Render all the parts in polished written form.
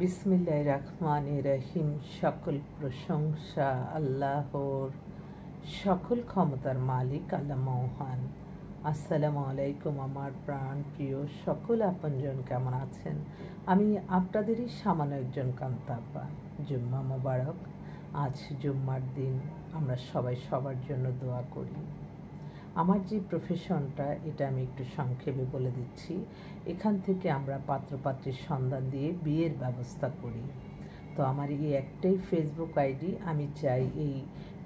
বিসমিল্লাহির রহমানির রহিম। সকল প্রশংসা আল্লাহর, সকল ক্ষমতার মালিক আল্লাহ মহান। আসসালামু আলাইকুম আমার প্রাণ প্রিয় সকল আপনজন, কেমন আছেন? আমি আপনাদেরই সামান্য একজন কান্তাপা। জুম্মা মোবারক। আজ জুম্মার দিন, আমরা সবাই সবার জন্য দোয়া করি। আমার যে প্রফেশনটা, এটা আমি একটু সংক্ষেপে বলে দিচ্ছি। এখান থেকে আমরা পাত্রপাত্রীর সন্ধান দিয়ে বিয়ের ব্যবস্থা করি। তো আমার এই একটাই ফেসবুক আইডি। আমি চাই এই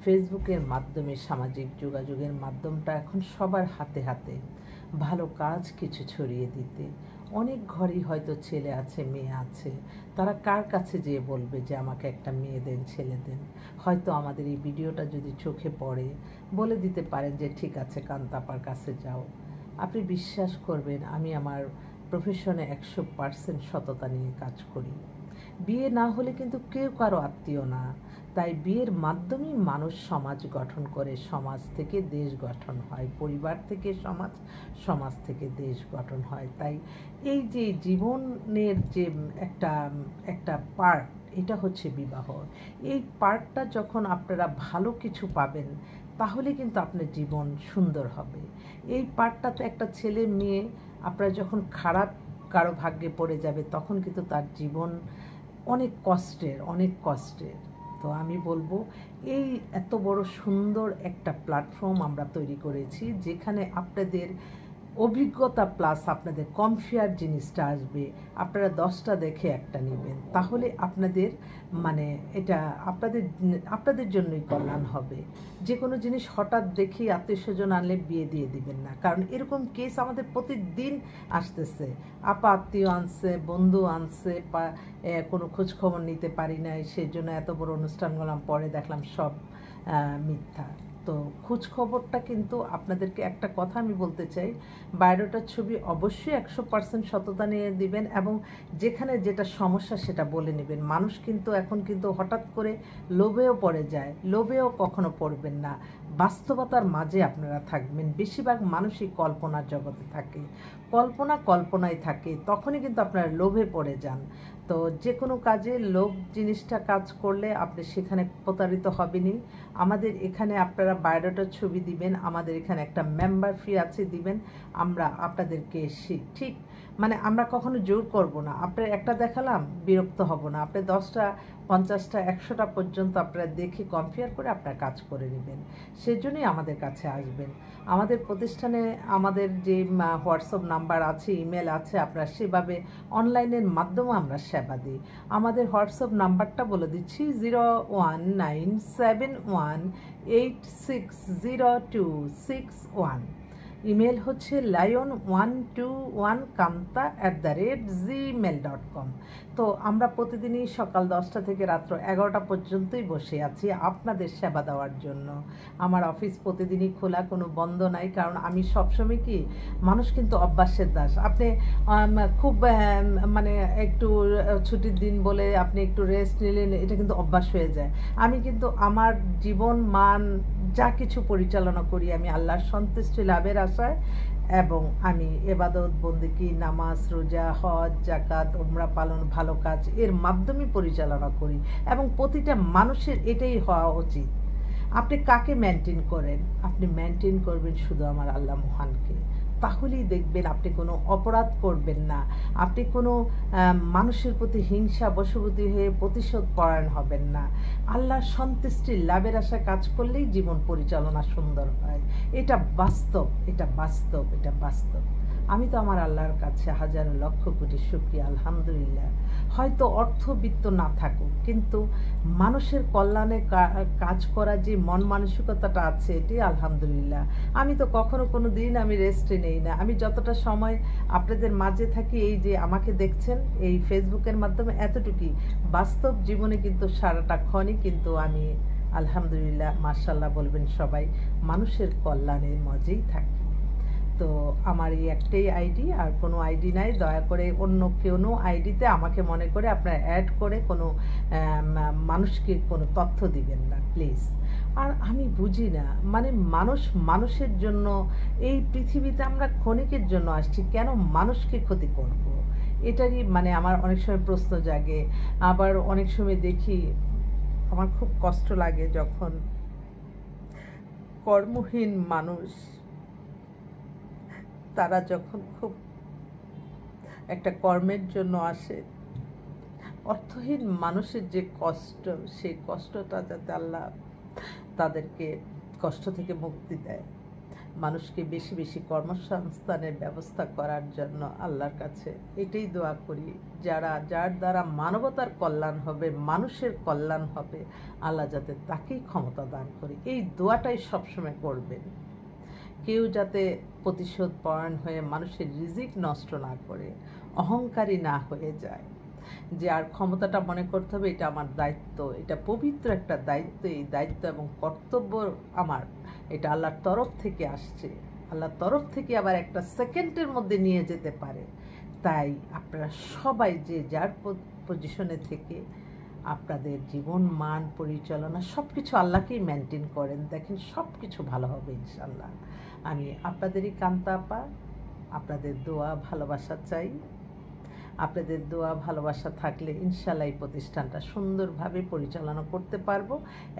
ফেসবুকের মাধ্যমে, সামাজিক যোগাযোগের মাধ্যমটা এখন সবার হাতে হাতে, ভালো কাজ কিছু ছড়িয়ে দিতে। অনেক ঘরেই হয়তো ছেলে আছে, মেয়ে আছে, তারা কার কাছে যেয়ে বলবে যে আমাকে একটা মেয়ে দেন, ছেলে দেন? হয়তো আমাদের এই ভিডিওটা যদি চোখে পড়ে, বলে দিতে পারেন যে ঠিক আছে, কান্তাপার কাছে যাও। আপনি বিশ্বাস করবেন, আমি আমার প্রফেশনে 100% সততা নিয়ে কাজ করি। বিয়ে না হলে কিন্তু কেউ কারো আত্মীয় না। তাই বিয়ের মাধ্যমেই মানুষ সমাজ গঠন করে, সমাজ থেকে দেশ গঠন হয়, পরিবার থেকে সমাজ, সমাজ থেকে দেশ গঠন হয়। তাই এই যে জীবনের যে একটা একটা পার্ট, এটা হচ্ছে বিবাহ। এই পার্টটা যখন আপনারা ভালো কিছু পাবেন, তাহলে কিন্তু আপনার জীবন সুন্দর হবে। এই পার্টটাতে একটা ছেলে মেয়ে আপনারা যখন খারাপ কারো ভাগ্যে পড়ে যাবে, তখন কিন্তু তার জীবন অনেক কষ্টের, অনেক কষ্টের। তো আমি বলবো, এই এত বড় সুন্দর একটা প্ল্যাটফর্ম আমরা তৈরি করেছি, যেখানে আপনাদের অভিজ্ঞতা প্লাস আপনাদের কমফিয়ার জিনিসটা আসবে। আপনারা 10টা দেখে একটা নেবেন, তাহলে আপনাদের এটা আপনাদের জন্যই কল্যাণ হবে। যে কোনো জিনিস হঠাৎ দেখেই আত্মীয়স্বজন আনলে বিয়ে দিয়ে দিবেন না, কারণ এরকম কেস আমাদের প্রতিদিন আসতেছে। আপা আত্মীয় আনছে, বন্ধু আনছে, কোনো খোঁজখবর নিতে পারি নাই, সেই জন্য এত বড় অনুষ্ঠান করলাম, পরে দেখলাম সব মিথ্যা। তো খোঁজখবরটা কিন্তু আপনাদেরকে একটা কথা আমি বলতে চাই, বায়োডাটার ছবি অবশ্যই 100% সততা নিয়ে দিবেন, এবং যেখানে যেটা সমস্যা সেটা বলে নেবেন। মানুষ কিন্তু এখন হঠাৎ করে লোভেও পড়ে যায়, লোভেও কখনো পড়বেন না। বাস্তবতার মাঝে আপনারা থাকবেন। বেশিরভাগ মানুষই কল্পনার জগতে থাকে, কল্পনায় থাকে, তখনই কিন্তু আপনারা লোভে পড়ে যান। তো যে কোনো কাজে লোভ জিনিসটা কাজ করলে আপনি সেখানে প্রতারিত হবেনই। আমাদের এখানে আপনারা বায়োডাটার ছবি দিবেন, আমাদের এখানে একটা মেম্বার ফি আছে, দিবেন। আমরা আপনাদেরকে ঠিক আমরা কখনো জোর করব না। আপনার একটা দেখালাম, বিরক্ত হব না। আপনি 10টা, 50টা, 100টা পর্যন্ত আপনারা দেখে কম্পেয়ার করে আপনার কাজ করে নেবেন। সেজন্যই আমাদের কাছে আসবেন। আমাদের প্রতিষ্ঠানে আমাদের যে হোয়াটসঅ্যাপ নাম্বার আছে, ইমেল আছে, আপনারা সেভাবে অনলাইনের মাধ্যমে আমরা সেবা দিই। আমাদের হোয়াটসঅ্যাপ নাম্বারটা বলে দিচ্ছি, 01971860261। ইমেল হচ্ছে lion121kanta@gmail.com। তো আমরা প্রতিদিনই সকাল 10টা থেকে রাত্র 11টা পর্যন্তই বসে আছি আপনাদের সেবা দেওয়ার জন্য। আমার অফিস প্রতিদিনই খোলা, কোনো বন্ধ নাই, কারণ আমি সবসময় কি, মানুষ কিন্তু অভ্যাসের দাস। আপনি খুব একটু ছুটির দিন বলে আপনি একটু রেস্ট নিলেন, এটা কিন্তু অভ্যাস হয়ে যায়। আমি কিন্তু আমার জীবন মান যা কিছু পরিচালনা করি, আমি আল্লাহর সন্তুষ্টি লাভের আশায়, এবং আমি এবাদত বন্দেগী, নামাজ, রোজা, হজ, জাকাত, উমরা পালন, ভালো কাজ এর মাধ্যমে পরিচালনা করি। এবং প্রতিটা মানুষের এটাই হওয়া উচিত। আপনি কাকে মেনটেন করেন? আপনি মেনটেন করবেন শুধু আমার আল্লাহ মহানকে। তাহলেই দেখবেন আপনি কোনো অপরাধ করবেন না, আপনি কোনো মানুষের প্রতি হিংসা বশবর্তী হয়ে প্রতিশোধ পরায়ণ হবেন না। আল্লাহর সন্তুষ্টির লাভের আশায় কাজ করলেই জীবন পরিচালনা সুন্দর হয়। এটা বাস্তব, এটা বাস্তব, এটা বাস্তব। আমি তো আমার আল্লাহর কাছে হাজারো লক্ষ কোটি শুকরিয়া, আলহামদুলিল্লাহ। হয়তো অর্থবিত্ত না থাকুক, কিন্তু মানুষের কল্যাণে কাজ করা যে মন মানসিকতাটা আছে, এটি আলহামদুলিল্লাহ। আমি তো কখনো কোনো দিন আমি রেস্টে নেই না। আমি যতটা সময় আপনাদের মাঝে থাকি, এই যে আমাকে দেখছেন এই ফেসবুকের মাধ্যমে, এতটুকুই। বাস্তব জীবনে কিন্তু সারাটা ক্ষণই কিন্তু আমি আলহামদুলিল্লাহ, মাশাআল্লাহ বলবেন সবাই, মানুষের কল্যাণের মজেই থাকি। তো আমার এই একটাই আইডি, আর কোনো আইডি নাই। দয়া করে অন্য কোনো আইডিতে আমাকে মনে করে আপনারা অ্যাড করে কোনো মানুষকে কোনো তথ্য দিবেন না, প্লিজ। আর আমি বুঝি না, মানুষের জন্য এই পৃথিবীতে আমরা ক্ষণিকের জন্য আসছি, কেন মানুষকে ক্ষতি করব? এটারই মানে আমার অনেক সময় প্রশ্ন জাগে। আবার অনেক সময় দেখি আমার খুব কষ্ট লাগে যখন কর্মহীন মানুষ তারা যখন খুব একটা কর্মের জন্য আসে, অর্থহীন মানুষের যে কষ্ট, সেই কষ্টটা যাতে আল্লাহ তাদেরকে কষ্ট থেকে মুক্তি দেয়। মানুষকে বেশি বেশি কর্মসংস্থানের ব্যবস্থা করার জন্য আল্লাহর কাছে এটাই দোয়া করি, যার দ্বারা মানবতার কল্যাণ হবে, মানুষের কল্যাণ হবে, আল্লাহ যাতে তাকেই ক্ষমতা দান করে। এই দোয়াটাই সবসময় করবেন। কেউ যাতে প্রতিশোধ পরায়ণ হয়ে মানুষের রিজিক নষ্ট না করে, অহংকারী না হয়ে যায়, যে আর ক্ষমতাটা মনে করতে হবে এটা আমার দায়িত্ব, এটা পবিত্র একটা দায়িত্ব, এই দায়িত্ব এবং কর্তব্য আমার, এটা আল্লাহর তরফ থেকে আসছে, আল্লাহর তরফ থেকে আবার একটা সেকেন্ডের মধ্যে নিয়ে যেতে পারে। তাই আপনারা সবাই যে যার পজিশনে থেকে আপনাদের জীবন মান পরিচালনা সব কিছু আল্লাহকেই মেনটেন করেন, দেখেন সব কিছু ভালো হবে ইনশাল্লাহ। আমি আপনাদেরই কান্তা আপা, আপনাদের দোয়া ভালোবাসা চাই। আপনাদের দোয়া ভালোবাসা থাকলে ইনশাল্লাহ এই প্রতিষ্ঠানটা সুন্দরভাবে পরিচালনা করতে পারবো।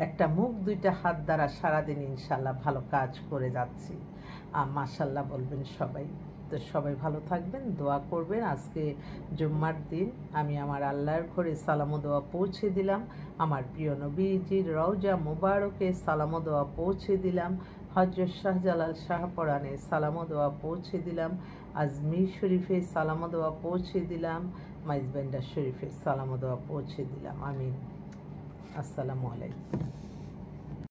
একটা মুখ দুইটা হাত দ্বারা সারাদিন ইনশাল্লাহ ভালো কাজ করে যাচ্ছি। মাশাল্লাহ বলবেন সবাই। তো সবাই ভালো থাকবেন, দোয়া করবেন। আজকে জুম্মার দিন আমি আমার আল্লাহর ঘরে সালাম ও দোয়া পৌঁছে দিলাম, আমার প্রিয় নবীজির রওজা মুবারকে সালাম ও দোয়া পৌঁছে দিলাম, হযরত শাহজালাল শাহপরানে সালাম ও দোয়া পৌঁছে দিলাম, আজমির শরীফে সালাম ও দোয়া পৌঁছে দিলাম, মাইজবেন্ডার শরীফে সালাম ও দোয়া পৌঁছে দিলাম। আমিন। আসসালামু আলাইকুম।